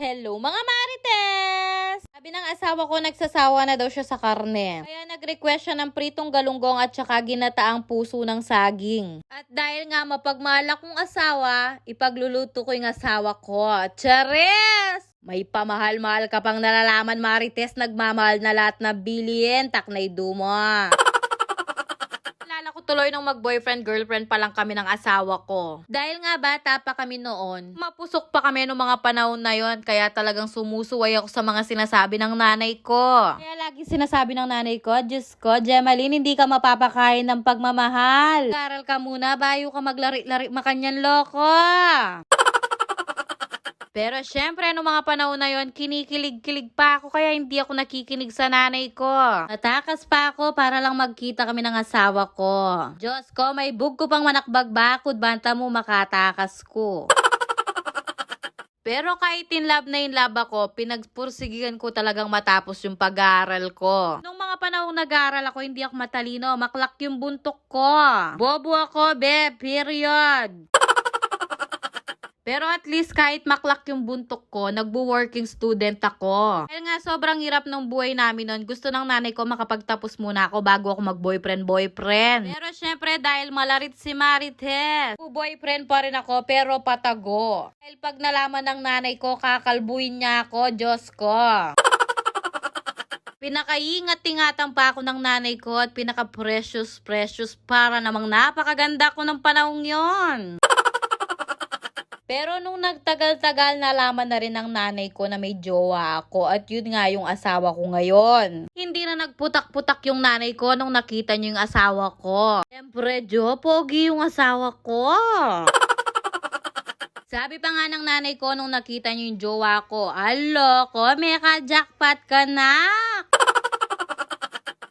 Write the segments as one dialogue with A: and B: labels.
A: Hello mga marites! Sabi ng asawa ko nagsasawa na daw siya sa karne. Kaya nag-request siya ng pritong galunggong at saka ginataang puso ng saging. At dahil nga mapagmahal akong asawa, ipagluluto ko yung asawa ko. Charis! May pamahal-mahal ka pang nalalaman marites, nagmamahal na lahat na bilihin, taknay duma. Ko tuloy nung mag-boyfriend-girlfriend pa lang kami ng asawa ko. Dahil nga bata pa kami noon, mapusok pa kami nung mga panahon na yon, kaya talagang sumusuway ako sa mga sinasabi ng nanay ko. Kaya lagi sinasabi ng nanay ko, Diyos ko, Gemaline, hindi ka mapapakain ng pagmamahal. Karal ka muna, bayo ka maglari-lari makanyan loko. Pero syempre, noong mga panahon na yon, kinikilig-kilig pa ako kaya hindi ako nakikinig sa nanay ko. Natakas pa ako para lang magkita kami ng asawa ko. Diyos ko, may bug ko pang manakbagbakod, banta mo makatakas ko. Pero kahit in love ako, pinagpursigihan ko talagang matapos yung pag-aaral ko. Nung mga panahong nag-aaral ako, hindi ako matalino, maklak yung buntok ko. Bobo ako, period. Pero at least kahit maklak yung buntok ko, nagbo-working student ako. Dahil nga sobrang hirap ng buhay namin nun, gusto ng nanay ko makapagtapos muna ako bago ako mag-boyfriend. Pero syempre dahil malarit si Marites, boyfriend pa rin ako pero patago. Dahil pag nalaman ng nanay ko, kakalbuin niya ako, Diyos ko. Pinakaingat-ingatan pa ako ng nanay ko at pinaka-precious para namang napakaganda ko ng panahong yon. Pero nung nagtagal-tagal, nalaman na rin ng nanay ko na may jowa ako at yun nga yung asawa ko ngayon. Hindi na nagputak-putak yung nanay ko nung nakita niyo yung asawa ko. Siyempre, pogi yung asawa ko. Sabi pa nga ng nanay ko nung nakita niyo yung jowa ko, alo ko, meka jackpot ka na.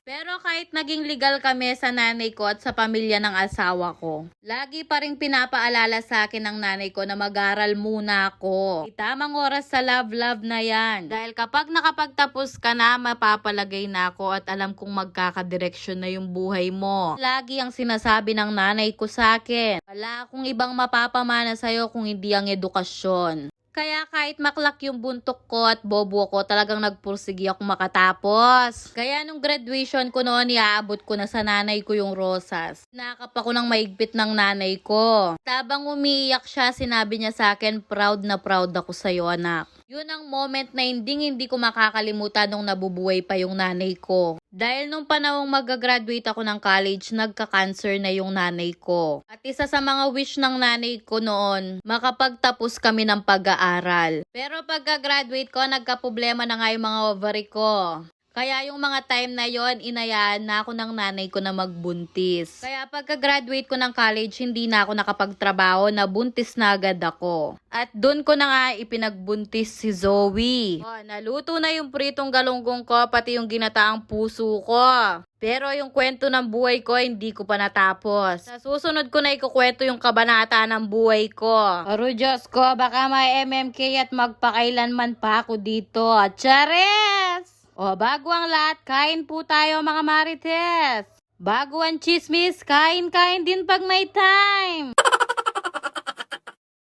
A: Pero kahit naging legal kami sa nanay ko at sa pamilya ng asawa ko, lagi pa rin pinapaalala sa akin ng nanay ko na mag-aral muna ako. Tamang oras sa love na yan. Dahil kapag nakapagtapos ka na, mapapalagay na ako at alam kong magkakadireksyon na yung buhay mo. Lagi ang sinasabi ng nanay ko sa akin, wala akong ibang mapapamana sa'yo kung hindi ang edukasyon. Kaya kahit maklak yung buntok ko at bobo ko, talagang nagpursigi ako makatapos. Kaya nung graduation ko noon, iaabot ko na sa nanay ko yung rosas. Nakap ako ng maigpit ng nanay ko. Tabang umiiyak siya, sinabi niya sa akin, proud na proud ako sa'yo anak. Yun ang moment na hindi ko makakalimutan nung nabubuhay pa yung nanay ko. Dahil nung panahong mag-graduate ako ng college, nagka-cancer na yung nanay ko. At isa sa mga wish ng nanay ko noon, makapagtapos kami ng pag-aaral. Pero pagka-graduate ko, nagka-problema na nga yung mga ovary ko. Kaya yung mga time na yon, inayaan na ako ng nanay ko na magbuntis. Kaya pagka-graduate ko ng college, hindi na ako nakapagtrabaho, nabuntis na agad ako. At doon ko na nga ipinagbuntis si Zoe. Naluto na yung pritong galunggong ko, pati yung ginataang puso ko. Pero yung kwento ng buhay ko, hindi ko pa natapos. Sa susunod ko na ikukwento yung kabanata ng buhay ko. Pero Diyos ko, baka may MMK at magpakailanman pa ako dito. Chares! O bago ang lahat, kain po tayo mga marites. Bago ang chismis, kain din pag may time.